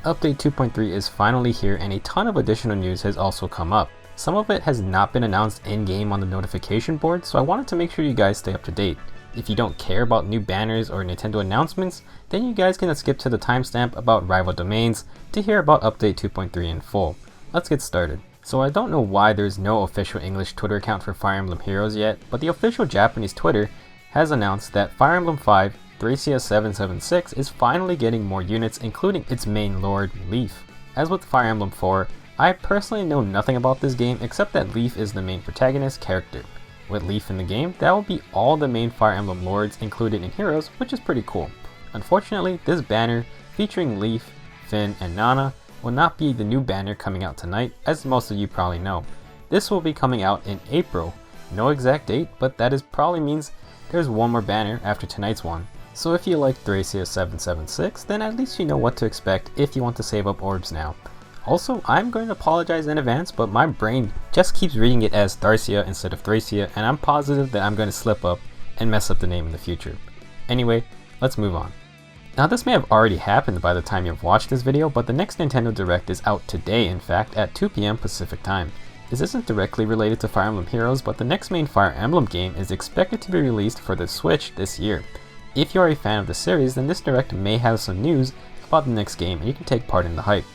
Update 2.3 is finally here and a ton of additional news has also come up. Some of it has not been announced in-game on the notification board, so I wanted to make sure you guys stay up to date. If you don't care about new banners or Nintendo announcements, then you guys can skip to the timestamp about rival domains to hear about Update 2.3 in full. Let's get started. So I don't know why there's no official English Twitter account for Fire Emblem Heroes yet, but the official Japanese Twitter has announced that Fire Emblem 5 Thracia 776 is finally getting more units, including its main lord, Leaf. As with Fire Emblem 4, I personally know nothing about this game except that Leaf is the main protagonist character. With Leaf in the game, that will be all the main Fire Emblem lords included in Heroes, which is pretty cool. Unfortunately, this banner featuring Leaf, Finn, and Nana will not be the new banner coming out tonight, as most of you probably know. This will be coming out in April. No exact date, but that probably means there's one more banner after tonight's one. So if you like Thracia 776, then at least you know what to expect if you want to save up orbs now. Also, I'm going to apologize in advance, but my brain just keeps reading it as Thracia instead of Thracia, and I'm positive that I'm going to slip up and mess up the name in the future. Anyway, let's move on. Now this may have already happened by the time you've watched this video, but the next Nintendo Direct is out today, in fact, at 2 PM Pacific time. This isn't directly related to Fire Emblem Heroes, but the next main Fire Emblem game is expected to be released for the Switch this year. If you are a fan of the series, then this Direct may have some news about the next game and you can take part in the hype.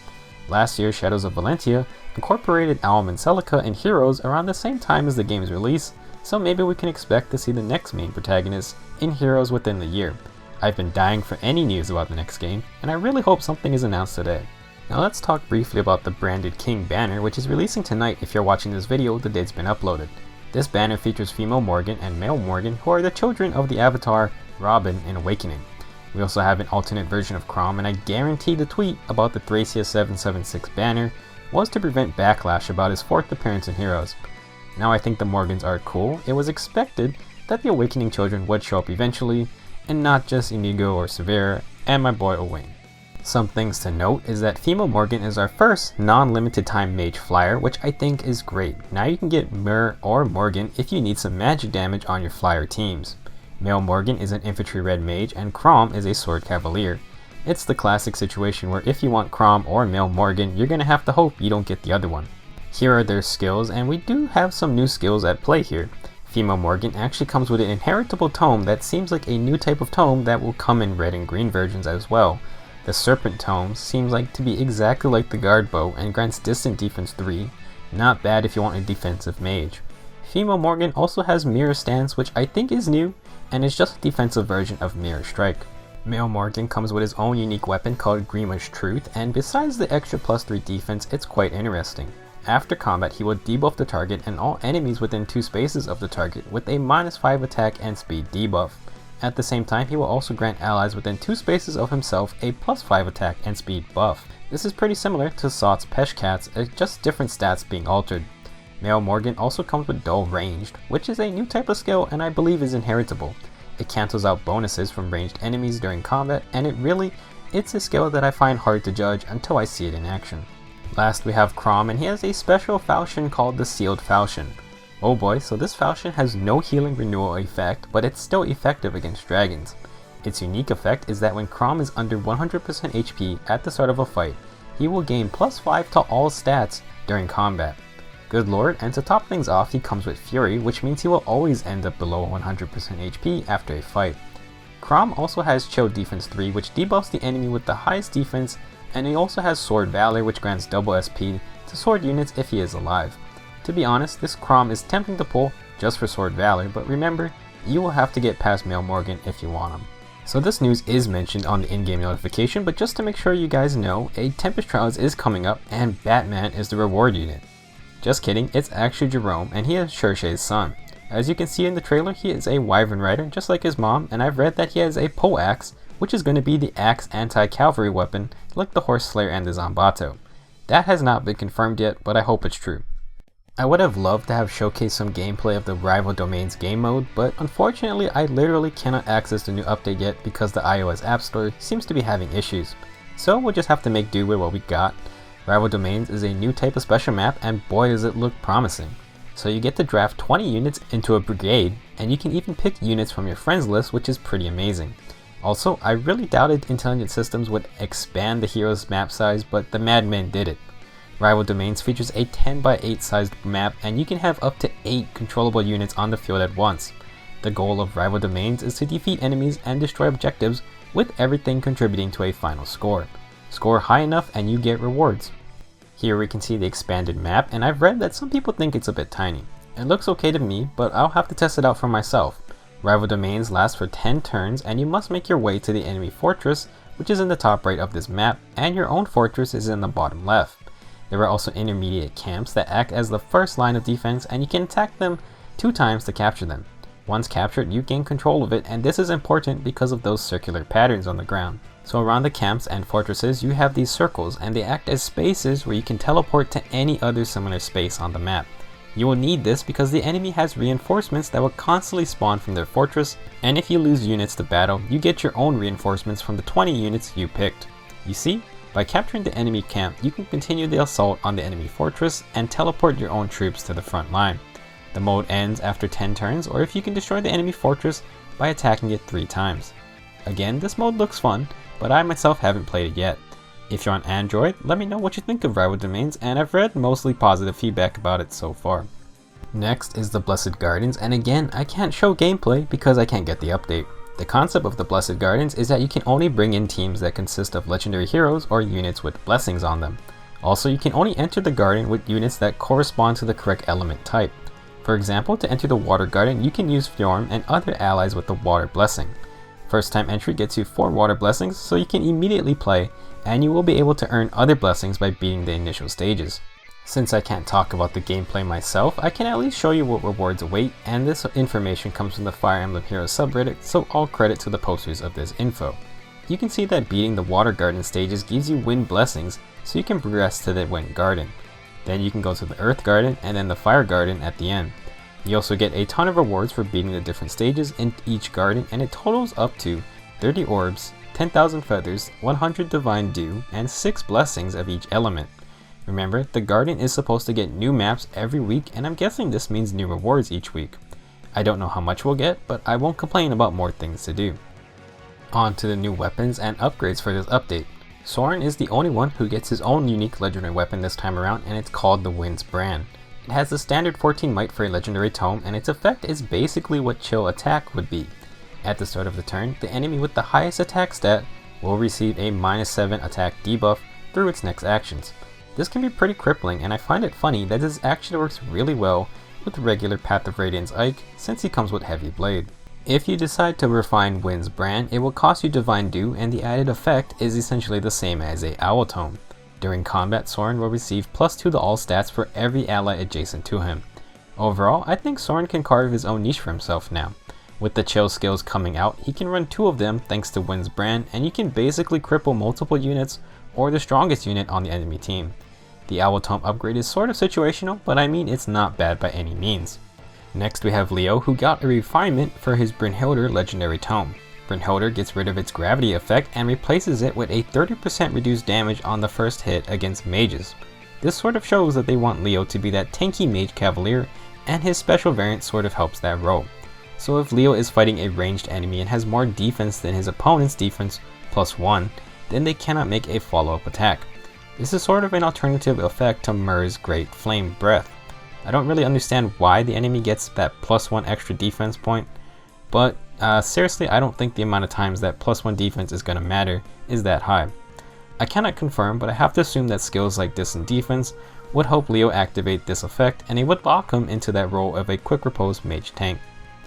Last year, Shadows of Valentia incorporated Alm and Celica in Heroes around the same time as the game's release, so maybe we can expect to see the next main protagonist in Heroes within the year. I've been dying for any news about the next game, and I really hope something is announced today. Now let's talk briefly about the branded King banner, which is releasing tonight if you're watching this video the day it's been uploaded. This banner features female Morgan and male Morgan, who are the children of the avatar Robin in Awakening. We also have an alternate version of Chrom, and I guarantee the tweet about the Thracia 776 banner was to prevent backlash about his 4th appearance in Heroes. Now I think the Morgans are cool. It was expected that the Awakening children would show up eventually, and not just Inigo or Severa and my boy Owain. Some things to note is that female Morgan is our first non-limited time mage flyer, which I think is great. Now you can get Myr or Morgan if you need some magic damage on your flyer teams. Male Morgan is an infantry red mage and Chrom is a sword cavalier. It's the classic situation where if you want Chrom or male Morgan, you're gonna have to hope you don't get the other one. Here are their skills, and we do have some new skills at play here. Female Morgan actually comes with an inheritable tome that seems like a new type of tome that will come in red and green versions as well. The Serpent Tome seems like to be exactly like the Guard Bow and grants distant defense 3, not bad if you want a defensive mage. Female Morgan also has Mirror Stance, which I think is new, and is just a defensive version of Mirror Strike. Male Morgan comes with his own unique weapon called Grima's Truth, and besides the extra +3 defense, it's quite interesting. After combat, he will debuff the target and all enemies within 2 spaces of the target with a -5 attack and speed debuff. At the same time, he will also grant allies within 2 spaces of himself a +5 attack and speed buff. This is pretty similar to Sot's Peshcats, just different stats being altered. Male Morgan also comes with Dull Ranged, which is a new type of skill and I believe is inheritable. It cancels out bonuses from ranged enemies during combat, and it's a skill that I find hard to judge until I see it in action. Last we have Chrom, and he has a special falchion called the Sealed Falchion. Oh boy, so this falchion has no healing renewal effect, but it's still effective against dragons. Its unique effect is that when Chrom is under 100% HP at the start of a fight, he will gain +5 to all stats during combat. Good lord, and to top things off, he comes with Fury, which means he will always end up below 100% HP after a fight. Chrom also has Chill Defense 3, which debuffs the enemy with the highest defense, and he also has Sword Valor, which grants double SP to sword units if he is alive. To be honest, this Chrom is tempting to pull just for Sword Valor, but remember, you will have to get past Male Morgan if you want him. So this news is mentioned on the in-game notification, but just to make sure you guys know, a Tempest Trials is coming up and Batman is the reward unit. Just kidding, it's actually Jerome, and he is Cherche's son. As you can see in the trailer, he is a Wyvern Rider just like his mom, and I've read that he has a pole axe, which is going to be the axe anti-cavalry weapon like the Horse Slayer and the Zambato. That has not been confirmed yet, but I hope it's true. I would have loved to have showcased some gameplay of the Rival Domains game mode, but unfortunately I literally cannot access the new update yet because the iOS App Store seems to be having issues. So we'll just have to make do with what we got. Rival Domains is a new type of special map, and boy does it look promising. So you get to draft 20 units into a brigade, and you can even pick units from your friends list, which is pretty amazing. Also, I really doubted Intelligent Systems would expand the hero's map size, but the madmen did it. Rival Domains features a 10 by 8 sized map, and you can have up to 8 controllable units on the field at once. The goal of Rival Domains is to defeat enemies and destroy objectives, with everything contributing to a final score. Score high enough and you get rewards. Here we can see the expanded map, and I've read that some people think it's a bit tiny. It looks okay to me, but I'll have to test it out for myself. Rival Domains last for 10 turns, and you must make your way to the enemy fortress, which is in the top right of this map, and your own fortress is in the bottom left. There are also intermediate camps that act as the first line of defense, and you can attack them 2 times to capture them. Once captured, you gain control of it, and this is important because of those circular patterns on the ground. So around the camps and fortresses, you have these circles, and they act as spaces where you can teleport to any other similar space on the map. You will need this because the enemy has reinforcements that will constantly spawn from their fortress, and if you lose units to battle, you get your own reinforcements from the 20 units you picked. You see? By capturing the enemy camp, you can continue the assault on the enemy fortress and teleport your own troops to the front line. The mode ends after 10 turns, or if you can destroy the enemy fortress by attacking it 3 times. Again, this mode looks fun, but I myself haven't played it yet. If you're on Android, let me know what you think of Rival Domains, and I've read mostly positive feedback about it so far. Next is the Blessed Gardens, and again, I can't show gameplay because I can't get the update. The concept of the Blessed Gardens is that you can only bring in teams that consist of legendary heroes or units with blessings on them. Also, you can only enter the garden with units that correspond to the correct element type. For example, to enter the Water Garden, you can use Fjorm and other allies with the Water Blessing. First time entry gets you 4 Water Blessings, so you can immediately play, and you will be able to earn other blessings by beating the initial stages. Since I can't talk about the gameplay myself, I can at least show you what rewards await, and this information comes from the Fire Emblem Heroes subreddit, so all credit to the posters of this info. You can see that beating the Water Garden stages gives you Wind Blessings, so you can progress to the Wind Garden. Then you can go to the Earth Garden, and then the Fire Garden at the end. You also get a ton of rewards for beating the different stages in each garden, and it totals up to 30 orbs, 10,000 feathers, 100 divine dew, and 6 blessings of each element. Remember, the garden is supposed to get new maps every week, and I'm guessing this means new rewards each week. I don't know how much we'll get, but I won't complain about more things to do. On to the new weapons and upgrades for this update. Soren is the only one who gets his own unique legendary weapon this time around, and it's called the Wind's Brand. It has the standard 14 might for a legendary tome, and its effect is basically what chill attack would be. At the start of the turn, the enemy with the highest attack stat will receive a -7 attack debuff through its next actions. This can be pretty crippling, and I find it funny that this actually works really well with regular Path of Radiance Ike, since he comes with Heavy Blade. If you decide to refine Wind's Brand, it will cost you Divine Dew, and the added effect is essentially the same as a Owl Tome. During combat, Soren will receive +2 to all stats for every ally adjacent to him. Overall, I think Soren can carve his own niche for himself now. With the chill skills coming out, he can run 2 of them thanks to Wind's Brand, and you can basically cripple multiple units or the strongest unit on the enemy team. The Owl Tome upgrade is sort of situational, but I mean it's not bad by any means. Next we have Leo, who got a refinement for his BRYNHILDR legendary tome. BRYNHILDR gets rid of its gravity effect and replaces it with a 30% reduced damage on the first hit against mages. This sort of shows that they want Leo to be that tanky mage cavalier, and his special variant sort of helps that role. So if Leo is fighting a ranged enemy and has more defense than his opponent's defense +1, then they cannot make a follow-up attack. This is sort of an alternative effect to Myr's Great Flame Breath. I don't really understand why the enemy gets that +1 extra defense point, but seriously, I don't think the amount of times that +1 defense is going to matter is that high. I cannot confirm, but I have to assume that skills like this in defense would help Leo activate this effect, and it would lock him into that role of a quick repose mage tank.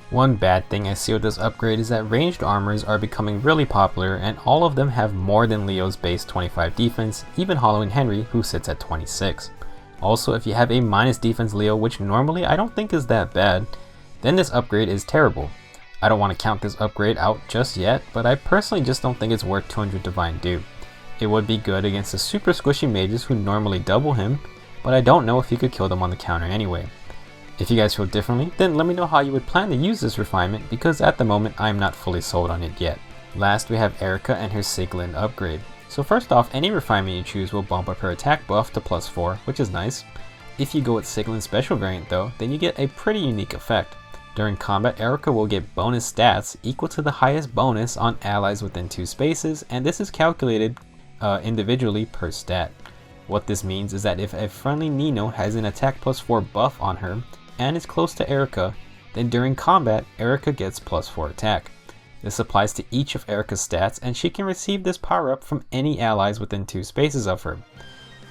One bad thing I see with this upgrade is that ranged armors are becoming really popular, and all of them have more than Leo's base 25 defense, even Halloween Henry, who sits at 26. Also, if you have a minus defense Leo, which normally I don't think is that bad, then this upgrade is terrible. I don't want to count this upgrade out just yet, but I personally just don't think it's worth 200 Divine Dew. It would be good against the super squishy mages who normally double him, but I don't know if you could kill them on the counter anyway. If you guys feel differently, then let me know how you would plan to use this refinement, because at the moment I am not fully sold on it yet. Last we have Eirika and her SIEGLINDE upgrade. So first off, any refinement you choose will bump up her attack buff to +4, which is nice. If you go with SIEGLINDE's special variant though, then you get a pretty unique effect. During combat, Eirika will get bonus stats equal to the highest bonus on allies within 2 spaces, and this is calculated individually per stat. What this means is that if a friendly Nino has an attack +4 buff on her and is close to Eirika, then during combat, Eirika gets +4 attack. This applies to each of Eirika's stats, and she can receive this power up from any allies within 2 spaces of her.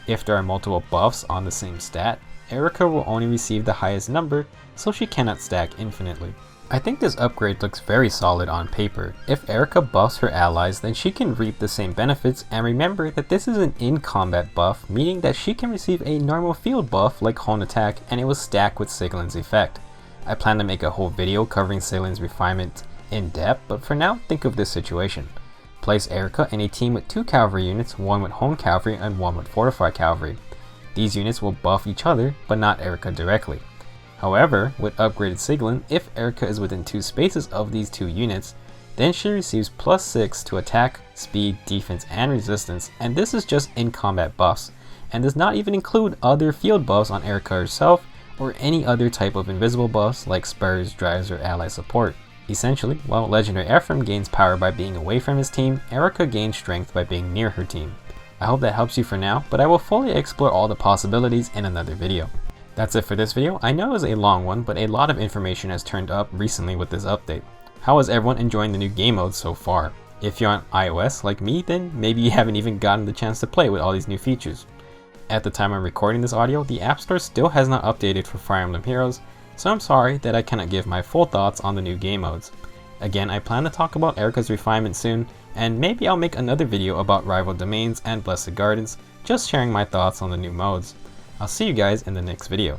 If there are multiple buffs on the same stat, Eirika will only receive the highest number, so she cannot stack infinitely. I think this upgrade looks very solid on paper. If Eirika buffs her allies, then she can reap the same benefits, and remember that this is an in-combat buff, meaning that she can receive a normal field buff like Hone Attack, and it will stack with Sieglinde's effect. I plan to make a whole video covering Sieglinde's refinement in depth, but for now, think of this situation. Place Eirika in a team with 2 cavalry units, one with Hone Cavalry and one with Fortified Cavalry. These units will buff each other, but not Eirika directly. However, with upgraded Sieglinde, if Eirika is within 2 spaces of these 2 units, then she receives +6 to attack, speed, defense, and resistance, and this is just in combat buffs, and does not even include other field buffs on Eirika herself, or any other type of invisible buffs like spurs, drives, or ally support. Essentially, while Legendary Ephraim gains power by being away from his team, Eirika gains strength by being near her team. I hope that helps you for now, but I will fully explore all the possibilities in another video. That's it for this video. I know it was a long one, but a lot of information has turned up recently with this update. How is everyone enjoying the new game modes so far? If you're on iOS like me, then maybe you haven't even gotten the chance to play with all these new features. At the time I'm recording this audio, the App Store still has not updated for Fire Emblem Heroes, so I'm sorry that I cannot give my full thoughts on the new game modes. Again, I plan to talk about Eirika's refinement soon, and maybe I'll make another video about Rival Domains and Blessed Gardens, just sharing my thoughts on the new modes. I'll see you guys in the next video.